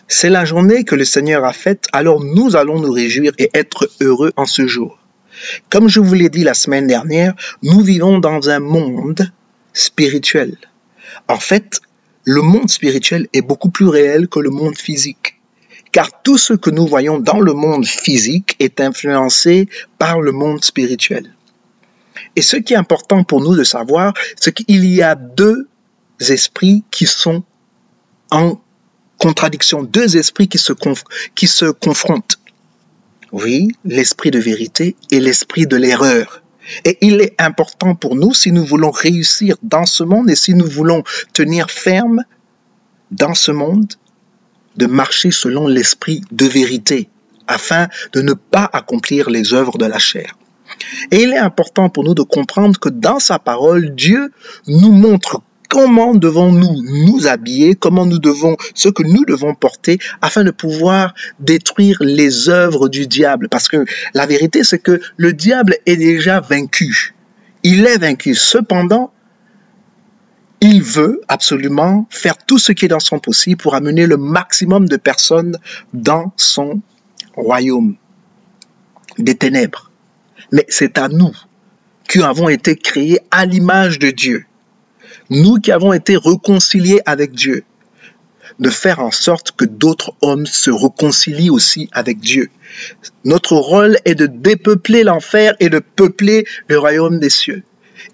C'est la journée que le Seigneur a faite, alors nous allons nous réjouir et être heureux en ce jour. Comme je vous l'ai dit la semaine dernière, nous vivons dans un monde spirituel. En fait, le monde spirituel est beaucoup plus réel que le monde physique. Car tout ce que nous voyons dans le monde physique est influencé par le monde spirituel. Et ce qui est important pour nous de savoir, c'est qu'il y a deux esprits qui sont en contradiction, deux esprits qui se confrontent. Oui, l'esprit de vérité et l'esprit de l'erreur. Et il est important pour nous, si nous voulons réussir dans ce monde et si nous voulons tenir ferme dans ce monde, de marcher selon l'esprit de vérité, afin de ne pas accomplir les œuvres de la chair. Et il est important pour nous de comprendre que dans sa parole, Dieu nous montre comment devons-nous nous habiller, ce que nous devons porter afin de pouvoir détruire les œuvres du diable. Parce que la vérité, c'est que le diable est déjà vaincu. Il est vaincu. Cependant, il veut absolument faire tout ce qui est dans son possible pour amener le maximum de personnes dans son royaume des ténèbres. Mais c'est à nous qui avons été créés à l'image de Dieu, nous qui avons été réconciliés avec Dieu, de faire en sorte que d'autres hommes se réconcilient aussi avec Dieu. Notre rôle est de dépeupler l'enfer et de peupler le royaume des cieux.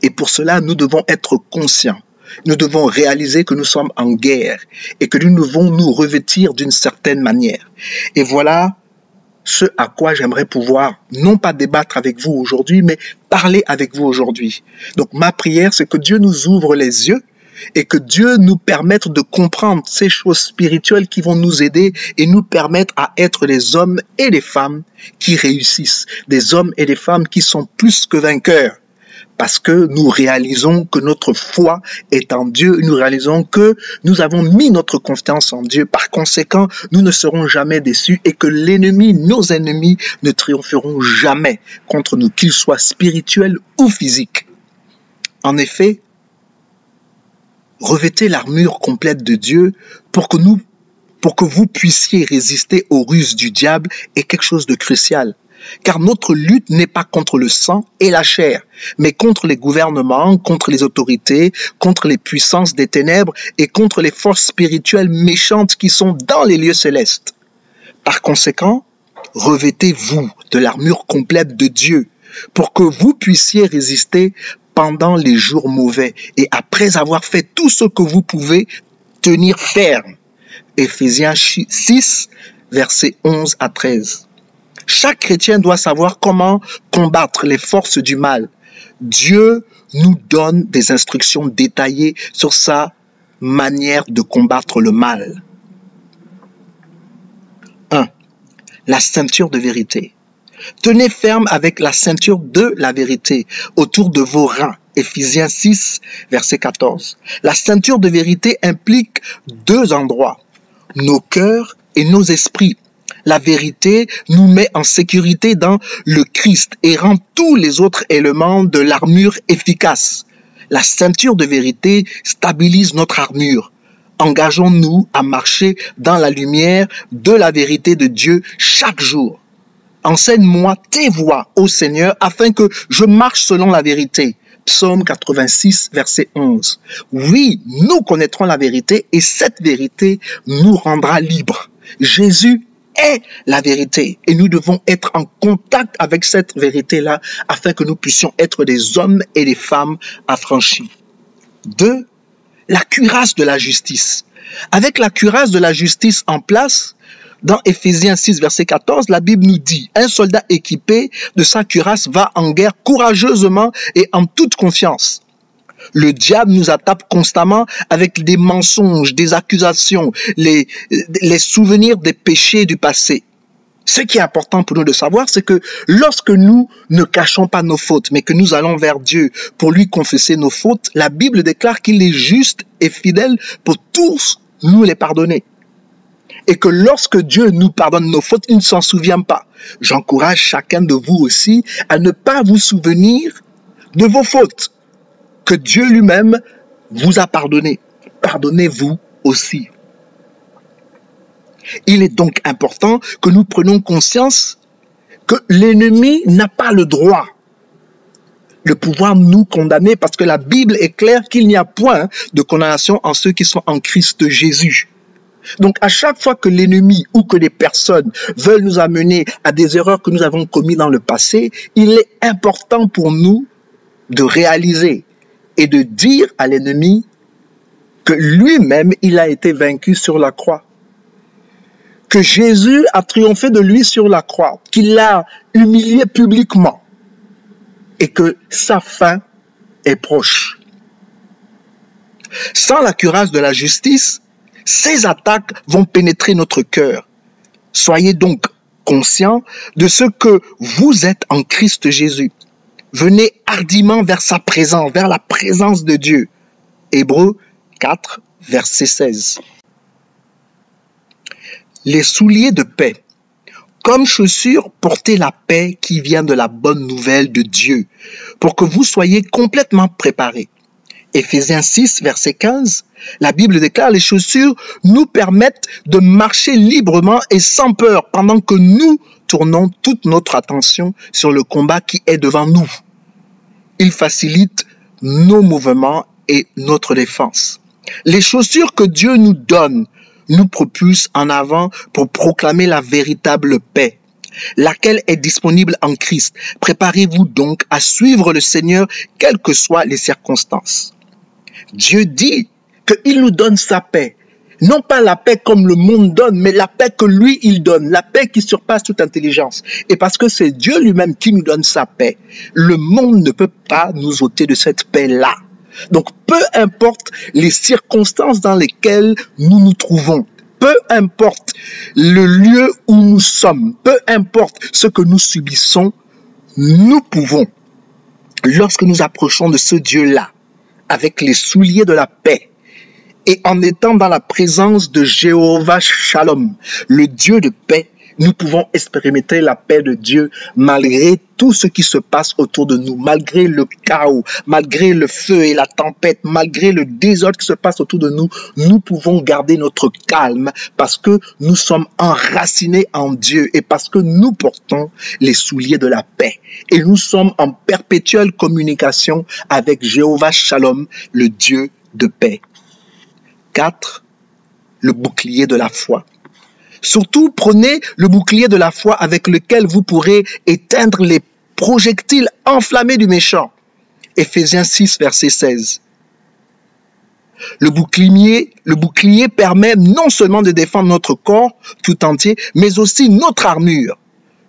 Et pour cela, nous devons être conscients. Nous devons réaliser que nous sommes en guerre et que nous devons nous revêtir d'une certaine manière. Et voilà ce à quoi j'aimerais pouvoir, non pas débattre avec vous aujourd'hui, mais parler avec vous aujourd'hui. Donc ma prière, c'est que Dieu nous ouvre les yeux et que Dieu nous permette de comprendre ces choses spirituelles qui vont nous aider et nous permettre à être des hommes et des femmes qui réussissent, des hommes et des femmes qui sont plus que vainqueurs. Parce que nous réalisons que notre foi est en Dieu, nous réalisons que nous avons mis notre confiance en Dieu. Par conséquent, nous ne serons jamais déçus et que l'ennemi, nos ennemis, ne triompheront jamais contre nous, qu'ils soient spirituels ou physiques. En effet, revêtez l'armure complète de Dieu pour que vous puissiez résister aux ruses du diable est quelque chose de crucial. Car notre lutte n'est pas contre le sang et la chair, mais contre les gouvernements, contre les autorités, contre les puissances des ténèbres et contre les forces spirituelles méchantes qui sont dans les lieux célestes. Par conséquent, revêtez-vous de l'armure complète de Dieu pour que vous puissiez résister pendant les jours mauvais et après avoir fait tout ce que vous pouvez, tenir ferme. Éphésiens 6, versets 11 à 13. Chaque chrétien doit savoir comment combattre les forces du mal. Dieu nous donne des instructions détaillées sur sa manière de combattre le mal. 1. La ceinture de vérité. Tenez ferme avec la ceinture de la vérité autour de vos reins. Éphésiens 6, verset 14. La ceinture de vérité implique deux endroits, nos cœurs et nos esprits. La vérité nous met en sécurité dans le Christ et rend tous les autres éléments de l'armure efficaces. La ceinture de vérité stabilise notre armure. Engageons-nous à marcher dans la lumière de la vérité de Dieu chaque jour. Enseigne-moi tes voies, ô Seigneur, afin que je marche selon la vérité. Psaume 86, verset 11. Oui, nous connaîtrons la vérité et cette vérité nous rendra libres. Jésus est la vérité et nous devons être en contact avec cette vérité-là afin que nous puissions être des hommes et des femmes affranchis. 2. La cuirasse de la justice. Avec la cuirasse de la justice en place, dans Éphésiens 6, verset 14, la Bible nous dit « Un soldat équipé de sa cuirasse va en guerre courageusement et en toute confiance. » Le diable nous attaque constamment avec des mensonges, des accusations, les souvenirs des péchés du passé. Ce qui est important pour nous de savoir, c'est que lorsque nous ne cachons pas nos fautes, mais que nous allons vers Dieu pour lui confesser nos fautes, la Bible déclare qu'il est juste et fidèle pour tous nous les pardonner. Et que lorsque Dieu nous pardonne nos fautes, il ne s'en souvient pas. J'encourage chacun de vous aussi à ne pas vous souvenir de vos fautes que Dieu lui-même vous a pardonné. Pardonnez-vous aussi. Il est donc important que nous prenions conscience que l'ennemi n'a pas le droit de pouvoir nous condamner, parce que la Bible est claire qu'il n'y a point de condamnation en ceux qui sont en Christ Jésus. Donc à chaque fois que l'ennemi ou que des personnes veulent nous amener à des erreurs que nous avons commises dans le passé, il est important pour nous de réaliser et de dire à l'ennemi que lui-même, il a été vaincu sur la croix. Que Jésus a triomphé de lui sur la croix, qu'il l'a humilié publiquement et que sa fin est proche. Sans la cuirasse de la justice, ces attaques vont pénétrer notre cœur. Soyez donc conscients de ce que vous êtes en Christ Jésus. Venez hardiment vers sa présence, vers la présence de Dieu. Hébreux 4, verset 16. Les souliers de paix. Comme chaussures, portez la paix qui vient de la bonne nouvelle de Dieu, pour que vous soyez complètement préparés. Éphésiens 6, verset 15, la Bible déclare: les chaussures nous permettent de marcher librement et sans peur, pendant que nous tournons toute notre attention sur le combat qui est devant nous. Il facilite nos mouvements et notre défense. Les chaussures que Dieu nous donne nous propulsent en avant pour proclamer la véritable paix, laquelle est disponible en Christ. Préparez-vous donc à suivre le Seigneur, quelles que soient les circonstances. Dieu dit qu'il nous donne sa paix. Non pas la paix comme le monde donne, mais la paix que lui, il donne. La paix qui surpasse toute intelligence. Et parce que c'est Dieu lui-même qui nous donne sa paix, le monde ne peut pas nous ôter de cette paix-là. Donc, peu importe les circonstances dans lesquelles nous nous trouvons, peu importe le lieu où nous sommes, peu importe ce que nous subissons, nous pouvons, lorsque nous approchons de ce Dieu-là, avec les souliers de la paix, et en étant dans la présence de Jéhovah Shalom, le Dieu de paix, nous pouvons expérimenter la paix de Dieu malgré tout ce qui se passe autour de nous, malgré le chaos, malgré le feu et la tempête, malgré le désordre qui se passe autour de nous. Nous pouvons garder notre calme parce que nous sommes enracinés en Dieu et parce que nous portons les souliers de la paix. Et nous sommes en perpétuelle communication avec Jéhovah Shalom, le Dieu de paix. 4. Le bouclier de la foi. Surtout, prenez le bouclier de la foi avec lequel vous pourrez éteindre les projectiles enflammés du méchant. Éphésiens 6, verset 16. Le bouclier permet non seulement de défendre notre corps tout entier, mais aussi notre armure.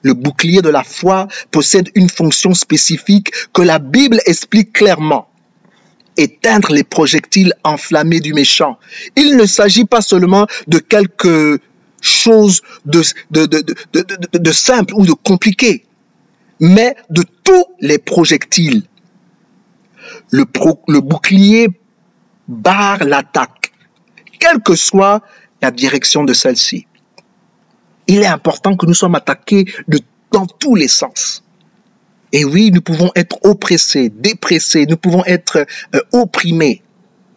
Le bouclier de la foi possède une fonction spécifique que la Bible explique clairement. Éteindre les projectiles enflammés du méchant. Il ne s'agit pas seulement de quelques chose de simple ou de compliqué, mais de tous les projectiles. Le bouclier barre l'attaque, quelle que soit la direction de celle-ci. Il est important que nous soyons attaqués dans tous les sens. Et oui, nous pouvons être oppressés, dépressés, nous pouvons être opprimés.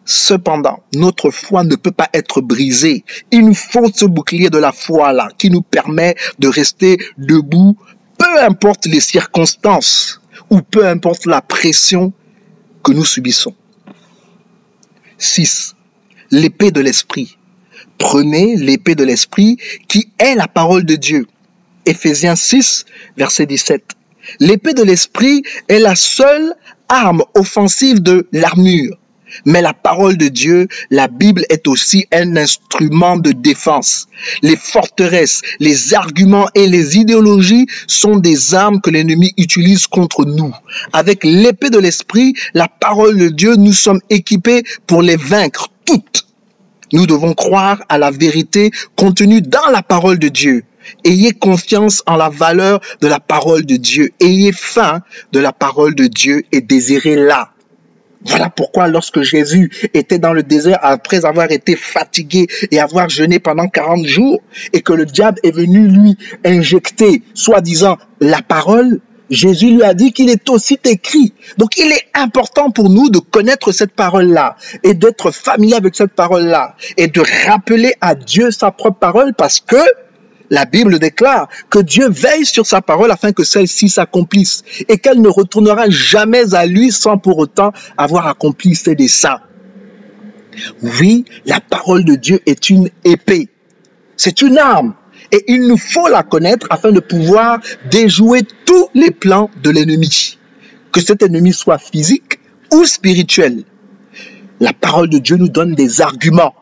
Cependant, notre foi ne peut pas être brisée. Il nous faut ce bouclier de la foi-là qui nous permet de rester debout, peu importe les circonstances ou peu importe la pression que nous subissons. 6. L'épée de l'esprit. Prenez l'épée de l'esprit qui est la parole de Dieu. Éphésiens 6, verset 17. L'épée de l'esprit est la seule arme offensive de l'armure. Mais la parole de Dieu, la Bible est aussi un instrument de défense. Les forteresses, les arguments et les idéologies sont des armes que l'ennemi utilise contre nous. Avec l'épée de l'esprit, la parole de Dieu, nous sommes équipés pour les vaincre toutes. Nous devons croire à la vérité contenue dans la parole de Dieu. Ayez confiance en la valeur de la parole de Dieu. Ayez faim de la parole de Dieu et désirez-la. Voilà pourquoi lorsque Jésus était dans le désert après avoir été fatigué et avoir jeûné pendant 40 jours et que le diable est venu lui injecter, soi-disant, la parole, Jésus lui a dit qu'il est aussi écrit. Donc il est important pour nous de connaître cette parole-là et d'être familier avec cette parole-là et de rappeler à Dieu sa propre parole parce que la Bible déclare que Dieu veille sur sa parole afin que celle-ci s'accomplisse et qu'elle ne retournera jamais à lui sans pour autant avoir accompli ses desseins. Oui, la parole de Dieu est une épée. C'est une arme. Et il nous faut la connaître afin de pouvoir déjouer tous les plans de l'ennemi. Que cet ennemi soit physique ou spirituel. La parole de Dieu nous donne des arguments.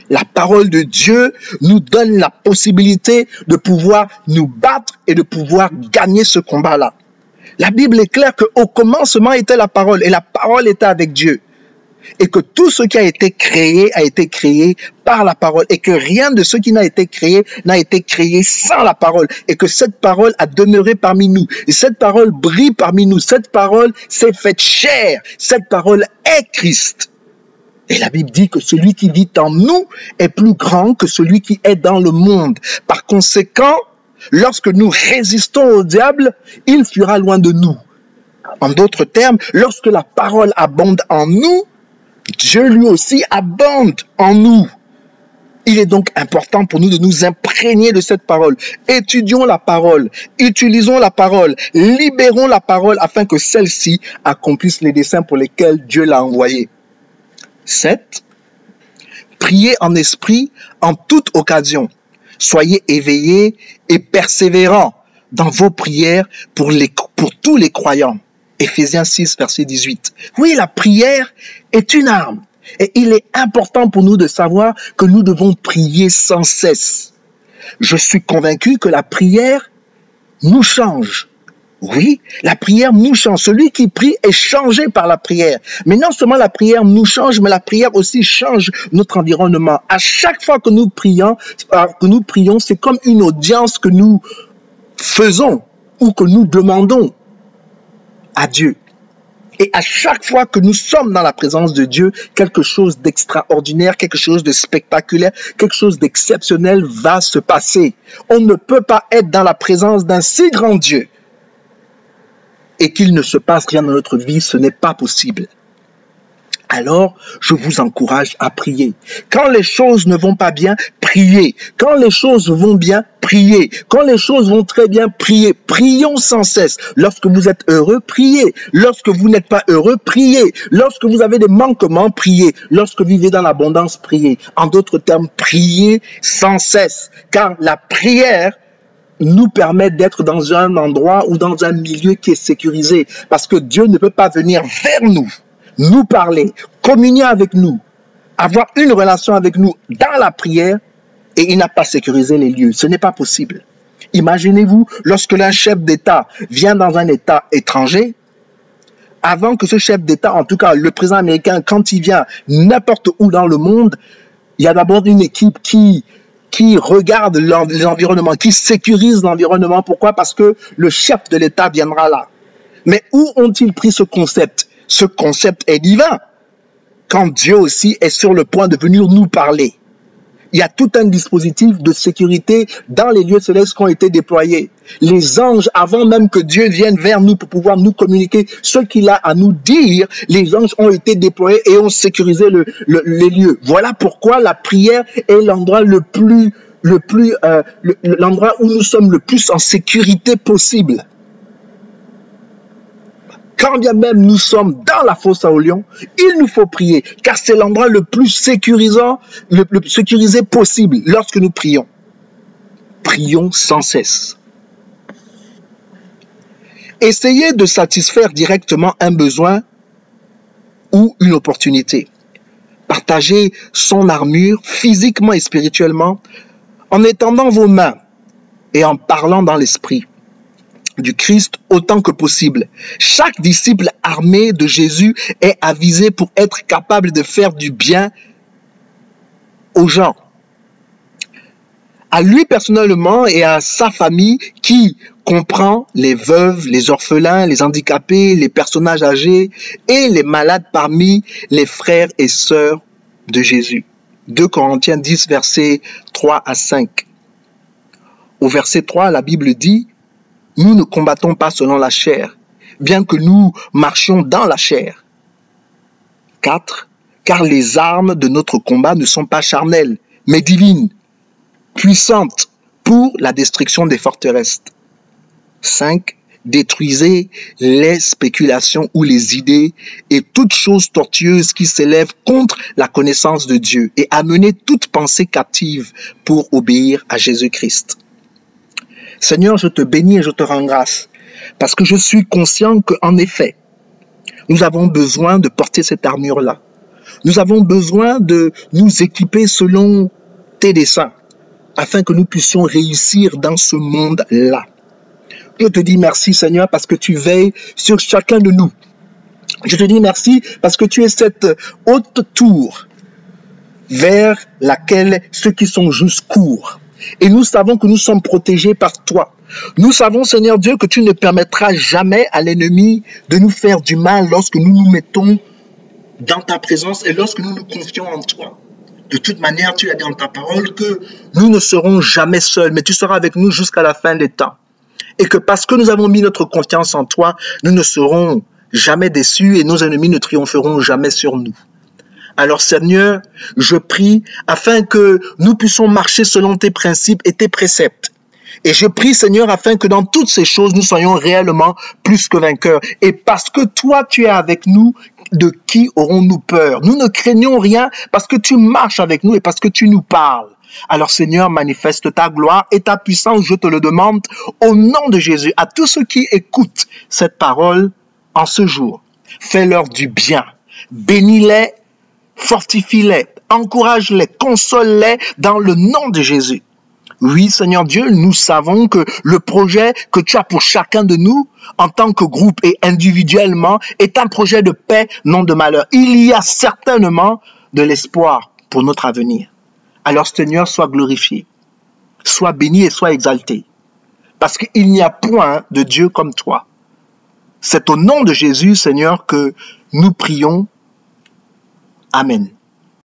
La parole de Dieu nous donne la possibilité de pouvoir nous battre et de pouvoir gagner ce combat-là. La Bible est claire qu'au commencement était la parole et la parole était avec Dieu. Et que tout ce qui a été créé par la parole et que rien de ce qui n'a été créé sans la parole et que cette parole a demeuré parmi nous et cette parole brille parmi nous, cette parole s'est faite chair, cette parole est Christ. Et la Bible dit que celui qui vit en nous est plus grand que celui qui est dans le monde. Par conséquent, lorsque nous résistons au diable, il fuira loin de nous. En d'autres termes, lorsque la parole abonde en nous, Dieu lui aussi abonde en nous. Il est donc important pour nous de nous imprégner de cette parole. Étudions la parole, utilisons la parole, libérons la parole afin que celle-ci accomplisse les desseins pour lesquels Dieu l'a envoyée. 7. Priez en esprit en toute occasion. Soyez éveillés et persévérants dans vos prières pour tous les croyants. Éphésiens 6, verset 18. Oui, la prière est une arme. Et il est important pour nous de savoir que nous devons prier sans cesse. Je suis convaincu que la prière nous change. Oui, la prière nous change. Celui qui prie est changé par la prière. Mais non seulement la prière nous change, mais la prière aussi change notre environnement. À chaque fois que nous prions, c'est comme une audience que nous faisons ou que nous demandons à Dieu. Et à chaque fois que nous sommes dans la présence de Dieu, quelque chose d'extraordinaire, quelque chose de spectaculaire, quelque chose d'exceptionnel va se passer. On ne peut pas être dans la présence d'un si grand Dieu et qu'il ne se passe rien dans notre vie, ce n'est pas possible. Alors, je vous encourage à prier. Quand les choses ne vont pas bien, priez. Quand les choses vont bien, priez. Quand les choses vont très bien, priez. Prions sans cesse. Lorsque vous êtes heureux, priez. Lorsque vous n'êtes pas heureux, priez. Lorsque vous avez des manquements, priez. Lorsque vous vivez dans l'abondance, priez. En d'autres termes, priez sans cesse. Car la prière nous permet d'être dans un endroit ou dans un milieu qui est sécurisé. Parce que Dieu ne peut pas venir vers nous parler, communier avec nous, avoir une relation avec nous dans la prière et il n'a pas sécurisé les lieux. Ce n'est pas possible. Imaginez-vous, lorsque un chef d'État vient dans un État étranger, avant que ce chef d'État, en tout cas le président américain, quand il vient n'importe où dans le monde, il y a d'abord une équipe qui regarde l'environnement, qui sécurise l'environnement. Pourquoi? Parce que le chef de l'État viendra là. Mais où ont-ils pris ce concept? Ce concept est divin. Quand Dieu aussi est sur le point de venir nous parler. Il y a tout un dispositif de sécurité dans les lieux célestes qui ont été déployés. Les anges, avant même que Dieu vienne vers nous pour pouvoir nous communiquer ce qu'il a à nous dire, les anges ont été déployés et ont sécurisé les lieux. Voilà pourquoi la prière est l'endroit l'endroit où nous sommes le plus en sécurité possible. Quand bien même nous sommes dans la fosse aux lions, il nous faut prier, car c'est l'endroit le plus sécurisant, le sécurisé possible lorsque nous prions. Prions sans cesse. Essayez de satisfaire directement un besoin ou une opportunité. Partagez son armure physiquement et spirituellement en étendant vos mains et en parlant dans l'esprit du Christ autant que possible. Chaque disciple armé de Jésus est avisé pour être capable de faire du bien aux gens. À lui personnellement et à sa famille qui comprend les veuves, les orphelins, les handicapés, les personnages âgés et les malades parmi les frères et sœurs de Jésus. 2 Corinthiens 10, versets 3 à 5. Au verset 3, la Bible dit: nous ne combattons pas selon la chair, bien que nous marchions dans la chair. 4. Car les armes de notre combat ne sont pas charnelles, mais divines, puissantes pour la destruction des forteresses. 5. Détruisez les spéculations ou les idées et toutes choses tortueuses qui s'élèvent contre la connaissance de Dieu et amenez toute pensée captive pour obéir à Jésus-Christ. Seigneur, je te bénis et je te rends grâce parce que je suis conscient qu'en effet, nous avons besoin de porter cette armure-là. Nous avons besoin de nous équiper selon tes desseins afin que nous puissions réussir dans ce monde-là. Je te dis merci, Seigneur, parce que tu veilles sur chacun de nous. Je te dis merci parce que tu es cette haute tour vers laquelle ceux qui sont justes courent. Et nous savons que nous sommes protégés par toi. Nous savons, Seigneur Dieu, que tu ne permettras jamais à l'ennemi de nous faire du mal lorsque nous nous mettons dans ta présence et lorsque nous nous confions en toi. De toute manière, tu as dit dans ta parole que nous ne serons jamais seuls, mais tu seras avec nous jusqu'à la fin des temps. Et que parce que nous avons mis notre confiance en toi, nous ne serons jamais déçus et nos ennemis ne triompheront jamais sur nous. Alors Seigneur, je prie afin que nous puissions marcher selon tes principes et tes préceptes. Et je prie Seigneur afin que dans toutes ces choses, nous soyons réellement plus que vainqueurs. Et parce que toi, tu es avec nous, de qui aurons-nous peur? Nous ne craignons rien parce que tu marches avec nous et parce que tu nous parles. Alors Seigneur, manifeste ta gloire et ta puissance, je te le demande, au nom de Jésus, à tous ceux qui écoutent cette parole en ce jour. Fais-leur du bien, bénis-les, fortifie-les, encourage-les, console-les dans le nom de Jésus. Oui, Seigneur Dieu, nous savons que le projet que tu as pour chacun de nous, en tant que groupe et individuellement, est un projet de paix, non de malheur. Il y a certainement de l'espoir pour notre avenir. Alors Seigneur, sois glorifié, sois béni et sois exalté. Parce qu'il n'y a point de Dieu comme toi. C'est au nom de Jésus, Seigneur, que nous prions. Amen.